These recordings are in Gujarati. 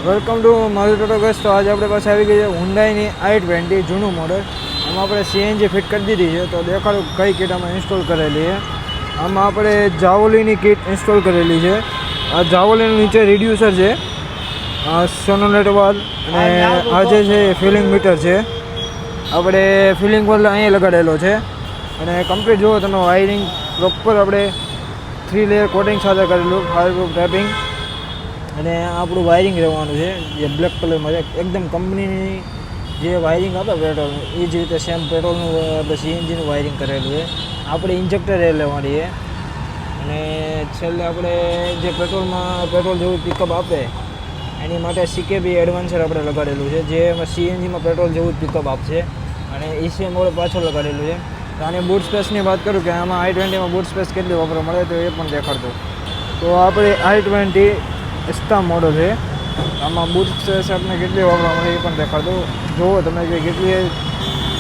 વેલકમ ટુ મારું ટોટો ગેસ. તો આજે આપણે પાસે આવી ગઈ છે હુન્ડાઈની i20 જૂનું મોડલ. આમાં આપણે સીએનજી ફિટ કરી દીધી છે. તો દેખાડું કઈ કીટ આમાં ઇન્સ્ટોલ કરેલી છે. આમાં આપણે જાવોલીની કીટ ઇન્સ્ટોલ કરેલી છે. આ જાવોલીનું નીચે રિડ્યુસર છે, આ સોનોલેટ વાલ, અને આ જે છે ફિલિંગ મીટર છે. આપણે ફિલિંગ વાલ અહીંયા લગાડેલો છે. અને કમ્પ્લીટ જુઓ તમે, વાયરિંગ પ્રોપર આપણે 3 લેયર કોટિંગ સાથે કરેલું, ફાયરપ્રૂફ ટેપિંગ. અને આપણું વાયરિંગ રહેવાનું છે જે બ્લેક કલરમાં છે. એકદમ કંપનીની જે વાયરિંગ આપે પેટ્રોલનું, એ જ રીતે સેમ પેટ્રોલનું આપણે સીએનજીનું વાયરિંગ કરેલું છે. આપણે ઇન્જેક્ટર એ લેવાની છે. અને છેલ્લે આપણે જે પેટ્રોલ જેવું પિકઅપ આપે એની માટે સીકેબી એડવાન્સર આપણે લગાડેલું છે, જે એમાં સીએનજીમાં પેટ્રોલ જેવું જ પિકઅપ આપશે. અને ECM આપણે પાછળ લગાડેલું છે. તો આની બૂટ સ્પેસની વાત કરું કે આમાં i20માં બૂટ સ્પેસ કેટલી વાપરવા મળે તો એ પણ દેખાડતું. તો આપણે i20 એસ્ટા મોડલ છે. આમાં બૂટ સ્પેસ આપણે કેટલી વાપરવા મળે એ પણ દેખાડતું. જુઓ તમે કે કેટલી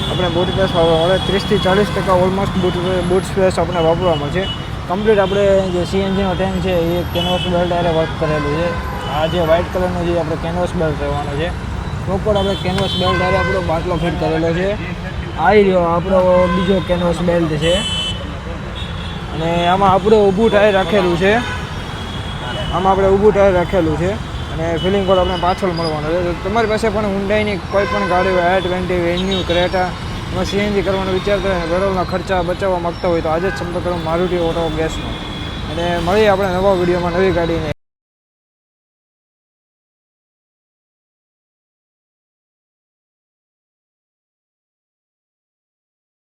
આપણે બૂટ સ્પેસ વાપરવા મળે, 30 થી 40% ઓલમોસ્ટ બૂટ સ્પેસ આપણે વાપરવા મળશે. કમ્પ્લીટ આપણે જે સીએનજીનો ટેન્ક છે એ કેનવાસ બેલ્ટ આરે વર્ક કરેલું છે. આ જે વ્હાઇટ કલરનો જે આપણે કેનવાસ બેલ્ટ રહેવાનો છે, પ્રોપર આપણે કેનવાસ બેલ્ટ આરે આપણો બાટલો ફિટ કરેલો છે. આ રહ્યો આપણો બીજો કેનવાસ બેલ્ટ છે. અને આમાં આપણે ઊભું ટાયર રાખેલું છે. અને ફિલિંગ કોડ આપણે પાછળ મળવાનો છે. તો તમારી પાસે પણ હુન્ડાઈની કોઈ પણ ગાડી હોય, i20, વેન્યુ, ક્રેટા, એમાં સીએનજી કરવાનો વિચાર કરે અને પેટ્રોલના ખર્ચા બચાવવા માગતા હોય તો આજે જ સંપર્ક કરો મારુતિ ઓટો ગેસનો. અને મળીએ આપણે નવા વિડીયોમાં નવી ગાડીને.